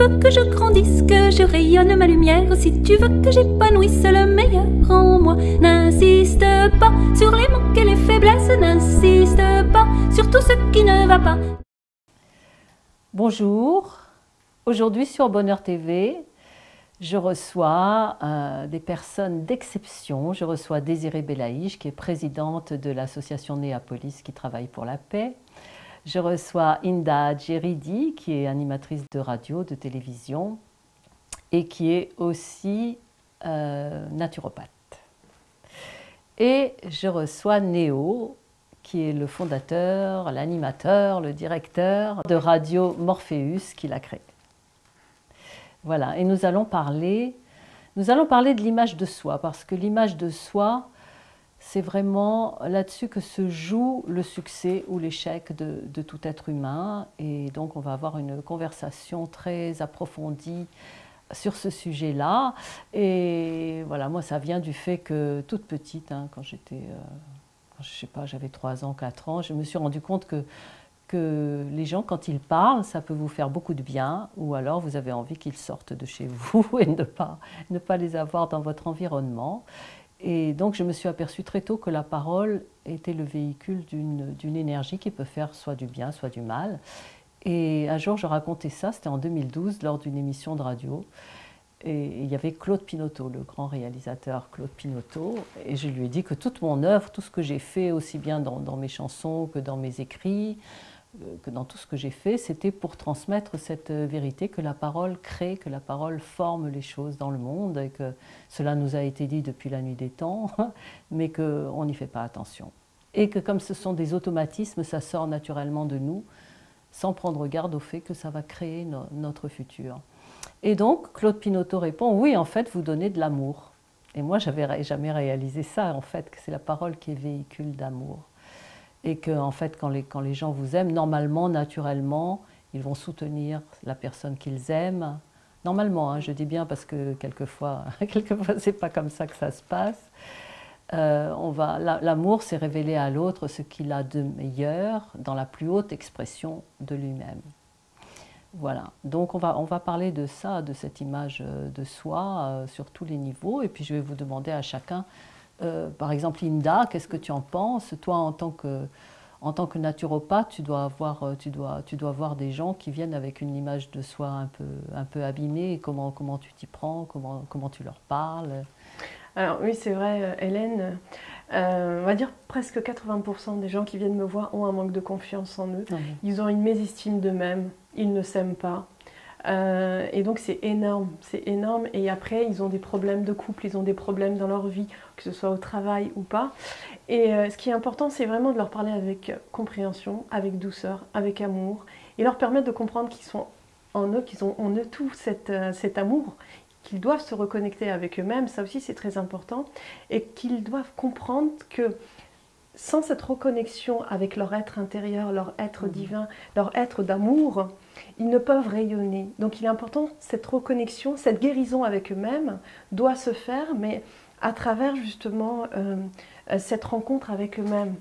veux que je grandisse, que je rayonne ma lumière, si tu veux que j'épanouisse le meilleur en moi, n'insiste pas sur les manques et les faiblesses, n'insiste pas sur tout ce qui ne va pas. Bonjour, aujourd'hui sur Bonheur TV, je reçois des personnes d'exception. Je reçois Désirée Belaïch, qui est présidente de l'association Néapolis qui travaille pour la paix. Je reçois Inda Djeridi, qui est animatrice de radio, de télévision et qui est aussi naturopathe. Et je reçois Néo, qui est le fondateur, l'animateur, le directeur de Radio Morpheus qu'il a créé. Voilà, et nous allons parler de l'image de soi, parce que l'image de soi, c'est vraiment là-dessus que se joue le succès ou l'échec de tout être humain. Et donc on va avoir une conversation très approfondie sur ce sujet-là. Et voilà, moi ça vient du fait que toute petite, quand j'étais, je sais pas, j'avais 3 ans, 4 ans, je me suis rendu compte que les gens, quand ils parlent, ça peut vous faire beaucoup de bien, ou alors vous avez envie qu'ils sortent de chez vous et ne pas les avoir dans votre environnement. Et donc je me suis aperçue très tôt que la parole était le véhicule d'une énergie qui peut faire soit du bien, soit du mal. Et un jour je racontais ça, c'était en 2012, lors d'une émission de radio. Et il y avait Claude Pinoteau, le grand réalisateur Claude Pinoteau, et je lui ai dit que toute mon œuvre, tout ce que j'ai fait, aussi bien dans mes chansons que dans mes écrits, que dans tout ce que j'ai fait, c'était pour transmettre cette vérité que la parole crée, que la parole forme les choses dans le monde, et que cela nous a été dit depuis la nuit des temps, mais qu'on n'y fait pas attention. Et que comme ce sont des automatismes, ça sort naturellement de nous, sans prendre garde au fait que ça va créer notre futur. Et donc, Claude Pinoteau répond, oui, en fait, vous donnez de l'amour. Et moi, j'avais jamais réalisé ça, en fait, que c'est la parole qui est véhicule d'amour. Et que, en fait, quand les gens vous aiment, normalement, naturellement, ils vont soutenir la personne qu'ils aiment. Normalement, je dis bien parce que quelquefois c'est pas comme ça que ça se passe. L'amour, c'est révéler à l'autre ce qu'il a de meilleur dans la plus haute expression de lui-même. Voilà, donc on va parler de ça, de cette image de soi sur tous les niveaux. Et puis je vais vous demander à chacun, par exemple Inda, qu'est-ce que tu en penses? Toi, en tant que naturopathe, tu dois voir des gens qui viennent avec une image de soi un peu abîmée. Comment tu t'y prends? Comment tu leur parles? Alors oui, c'est vrai, Hélène, on va dire presque 80% des gens qui viennent me voir ont un manque de confiance en eux. Ils ont une mésestime d'eux-mêmes, ils ne s'aiment pas. Et donc c'est énorme. Et après, ils ont des problèmes de couple, ils ont des problèmes dans leur vie, que ce soit au travail ou pas. Et ce qui est important, c'est vraiment de leur parler avec compréhension, avec douceur, avec amour, et leur permettre de comprendre qu'ils sont en eux, qu'ils ont en eux tout cet amour, qu'ils doivent se reconnecter avec eux-mêmes, ça aussi c'est très important, et qu'ils doivent comprendre que sans cette reconnexion avec leur être intérieur, leur être divin, leur être d'amour, ils ne peuvent rayonner. Donc il est important, cette reconnexion, cette guérison avec eux-mêmes doit se faire, mais à travers justement cette rencontre avec eux-mêmes.